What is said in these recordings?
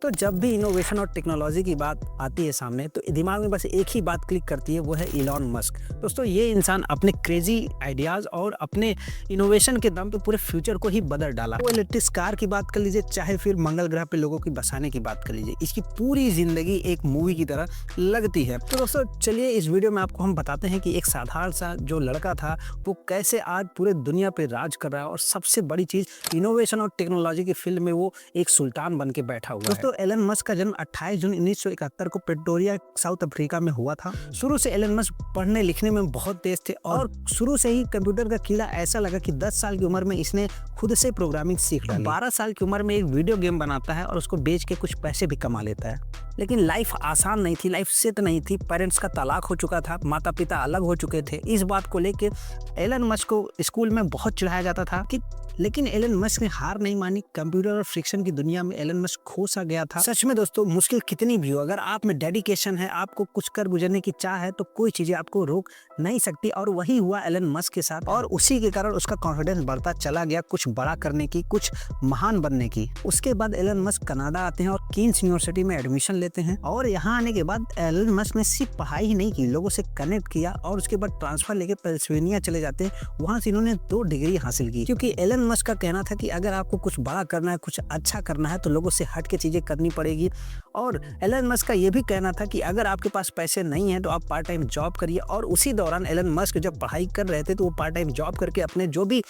तो जब भी इनोवेशन और टेक्नोलॉजी की बात आती है सामने तो दिमाग में बस एक ही बात क्लिक करती है, वो है इलॉन मस्क। दोस्तों, ये इंसान अपने क्रेजी आइडियाज़ और अपने इनोवेशन के दम पे पूरे फ्यूचर को ही बदल डाला। वो इलेक्ट्रिक कार की बात कर लीजिए, चाहे फिर मंगल ग्रह पे लोगों की बसाने की बात कर लीजिए, इसकी पूरी जिंदगी एक मूवी की तरह लगती है। तो दोस्तों चलिए इस वीडियो में आपको हम बताते हैं कि एक साधारण सा जो लड़का था वो कैसे आज पूरे दुनिया पे राज कर रहा है, और सबसे बड़ी चीज़ इनोवेशन और टेक्नोलॉजी की फील्ड में वो एक सुल्तान बन के बैठा हुआ है। एलन मस्क का जन्म 28 जून 1971 को प्रेटोरिया, साउथ अफ्रीका में हुआ था। शुरू से एलन मस्क पढ़ने लिखने में बहुत तेज थे और शुरू से ही कंप्यूटर का कीड़ा ऐसा लगा कि 10 साल की उम्र में इसने खुद से प्रोग्रामिंग सीख डाली। 12 साल की उम्र में एक वीडियो गेम बनाता है और उसको बेच के कुछ पैसे भी कमा लेता है। लेकिन लाइफ आसान नहीं थी, लाइफ सेट नहीं थी। पेरेंट्स का तलाक हो चुका था, माता पिता अलग हो चुके थे। इस बात को लेकर एलन मस्क को स्कूल में बहुत चिढ़ाया जाता था लेकिन एलन मस्क ने हार नहीं मानी। कंप्यूटर और फ्रिक्शन की दुनिया में एलन मस्क खो सा गया था। सच में दोस्तों, मुश्किल कितनी भी हो, अगर आप में डेडिकेशन है, आपको कुछ कर गुजरने की चाह है, तो कोई चीजें आपको रोक नहीं सकती। और वही हुआ एलन मस्क के साथ, और उसी के कारण उसका कॉन्फिडेंस बढ़ता चला गया कुछ बड़ा करने की, कुछ महान बनने की। उसके बाद एलन मस्क कनाडा आते हैं और कीन्स यूनिवर्सिटी में एडमिशन लेते हैं। और यहाँ आने के बाद एलन मस्क ने सिर्फ पढ़ाई ही नहीं की, लोगों से कनेक्ट किया, और उसके बाद ट्रांसफर लेके पेंसिल्वेनिया चले जाते हैं। वहां से इन्होंने 2 डिग्री हासिल की, क्योंकि एलन मस्क का कहना था कि अगर आपको कुछ बड़ा करना है, कुछ अच्छा करना है, तो लोगों से हट के चीजें करनी पड़ेगी। और एलन मस्क का यह भी कहना था कि अगर आपके पास पैसे नहीं है तो आप पार्ट टाइम जॉब करिए। और उसी दौरान एलन मस्क जब पढ़ाई कर रहे थे तो वो पार्ट टाइम जॉब करके अपने जो भी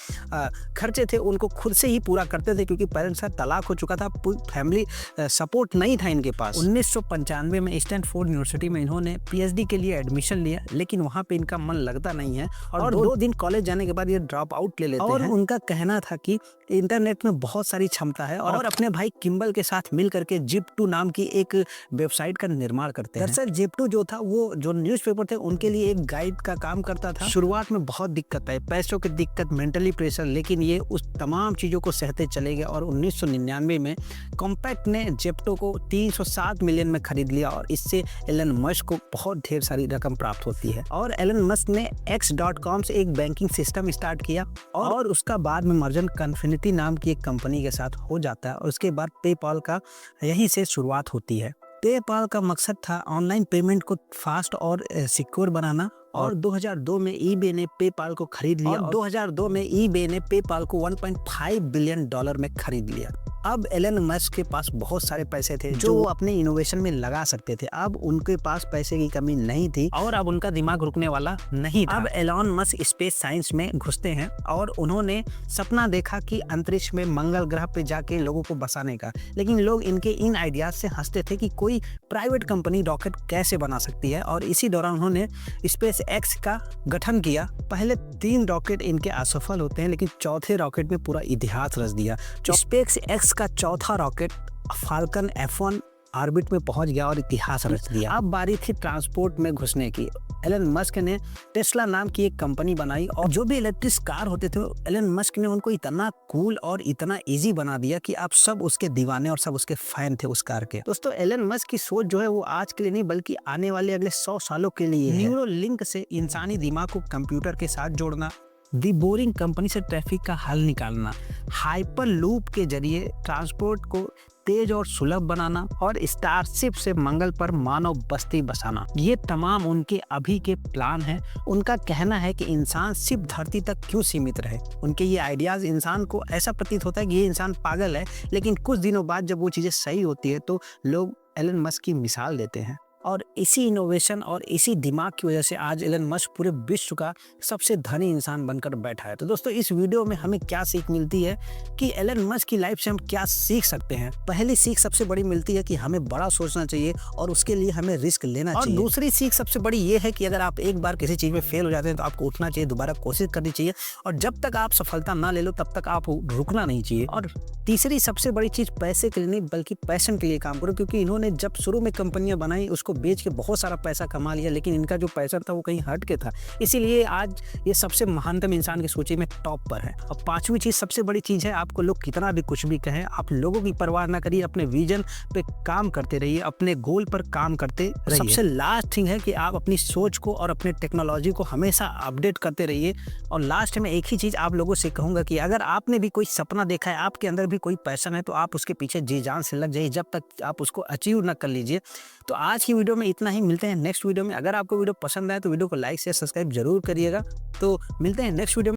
खर्चे थे उनको खुद से ही पूरा करते थे, क्योंकि पेरेंट्स का तलाक हो चुका था, फैमिली सपोर्ट नहीं था इनके पास। 1995 में स्टैनफोर्ड यूनिवर्सिटी में इन्होंने पीएचडी के लिए एडमिशन लिया, लेकिन वहां पे इनका मन लगता नहीं है और 2 दिन कॉलेज जाने के बाद ये ड्रॉप आउट ले लेते हैं। और उनका कहना था कि इंटरनेट में बहुत सारी क्षमता है, और अपने भाई किम्बल के साथ मिल करके जिप2 नाम की एक वेबसाइट का निर्माण करते हैं। दरअसल जिप2 जो था वो जो न्यूज़पेपर थे उनके लिए एक गाइड का काम करता था। शुरुआत में बहुत दिक्कत आई, पैसों की दिक्कत, मेंटली प्रेशर, लेकिन ये उस तमाम चीजों को सहते चले गए। और 1999 में कॉम्पैक्ट ने जिप2 को 307 मिलियन में खरीद लिया, और इससे एलन मस्क को बहुत ढेर सारी रकम प्राप्त होती है। और एलन मस्क ने x.com से एक बैंकिंग सिस्टम स्टार्ट किया, और उसका बाद में मर्जन कन्फिनिटी नाम की एक कंपनी के साथ हो जाता है, और उसके बाद पेपाल का यहीं से शुरुआत होती है। पेपाल का मकसद था ऑनलाइन पेमेंट को फास्ट और सिक्योर बनाना। और 2002 में ईबे ने पेपाल को खरीद लिया, और 2002 में ईबे ने पेपाल को $1.5 बिलियन में खरीद लिया। अब एलन मस्क के पास बहुत सारे पैसे थे जो वो अपने इनोवेशन में लगा सकते थे। अब उनके पास पैसे की कमी नहीं थी, और अब उनका दिमाग रुकने वाला नहीं था। अब एलन मस्क स्पेस साइंस में घुसते हैं, और उन्होंने सपना देखा कि अंतरिक्ष में मंगल ग्रह पे जाके लोगों को बसाने का। लेकिन लोग इनके इन आइडियाज से हंसते थे कि कोई प्राइवेट कंपनी रॉकेट कैसे बना सकती है। और इसी दौरान उन्होंने स्पेस एक्स का गठन किया। पहले 3 रॉकेट इनके असफल होते हैं, लेकिन चौथे रॉकेट में पूरा इतिहास रच दिया। स्पेस एक्स का चौथा रॉकेट फाल्कन F1 ऑर्बिट में पहुंच गया और इतिहास रच दिया। अब बारी थी ट्रांसपोर्ट में घुसने की। एलन मस्क ने टेस्ला नाम की एक कंपनी बनाई, और जो भी इलेक्ट्रिक कार होते थे एलन मस्क ने उनको इतना कूल और इतना इजी बना दिया कि आप सब उसके दीवाने और सब उसके फैन थे उस कार के। दोस्तों, एलन मस्क की सोच जो है वो आज के लिए नहीं बल्कि आने वाले अगले 100 सालों के लिए है। न्यूरोलिंक से इंसानी दिमाग को कंप्यूटर के साथ जोड़ना, दी बोरिंग कंपनी से ट्रैफिक का हल निकालना, हाइपर लूप के जरिए ट्रांसपोर्ट को तेज और सुलभ बनाना, और स्टारशिप से मंगल पर मानव बस्ती बसाना, ये तमाम उनके अभी के प्लान हैं। उनका कहना है कि इंसान सिर्फ धरती तक क्यों सीमित रहे। उनके ये आइडियाज इंसान को ऐसा प्रतीत होता है कि ये इंसान पागल है, लेकिन कुछ दिनों बाद जब वो चीजें सही होती है तो लोग एलन मस्क की मिसाल देते हैं। और इसी इनोवेशन और इसी दिमाग की वजह से आज एलन मस्क पूरे विश्व का सबसे धनी इंसान बनकर बैठा है। तो दोस्तों, इस वीडियो में हमें क्या सीख मिलती है कि एलन मस्क की लाइफ से हम क्या सीख सकते हैं। पहली सीख सबसे बड़ी मिलती है कि हमें बड़ा सोचना चाहिए और उसके लिए हमें रिस्क लेना चाहिए। और दूसरी सीख सबसे बड़ी ये है कि अगर आप एक बार किसी चीज में फेल हो जाते हैं तो आपको उठना चाहिए, दोबारा कोशिश करनी चाहिए, और जब तक आप सफलता ना ले लो तब तक आप रुकना नहीं चाहिए। और तीसरी सबसे बड़ी चीज पैसे के लिए नहीं बल्कि पैशन के लिए काम करो, क्योंकि इन्होंने जब शुरू में कंपनियां बनाई उसको को बेच के बहुत सारा पैसा कमा लिया, लेकिन इनका जो पैसा था वो कहीं हट के था, इसीलिए आज ये सबसे महानतम इंसान की सूची में टॉप पर है। और पांचवी चीज़, सबसे बड़ी चीज़ है, आपको लोग कितना भी कुछ भी कहें, आप लोगों की परवाह ना करिए, अपने विजन पे काम करते रहिए, अपने गोल पर काम करते रहिए। सबसे लास्ट थिंग है कि आप अपनी सोच को और अपने टेक्नोलॉजी को हमेशा अपडेट करते रहिए। और लास्ट में एक ही चीज़ आप लोगों से कहूँगा कि अगर आपने भी कोई सपना देखा है, आपके अंदर भी कोई पैशन है, तो आप उसके पीछे जी जान से लग जाइए जब तक आप उसको अचीव ना कर लीजिए। तो आज की वीडियो में इतना ही, मिलते हैं नेक्स्ट वीडियो में। अगर आपको वीडियो पसंद आए तो वीडियो को लाइक शेयर सब्सक्राइब जरूर करिएगा। तो मिलते हैं नेक्स्ट वीडियो में।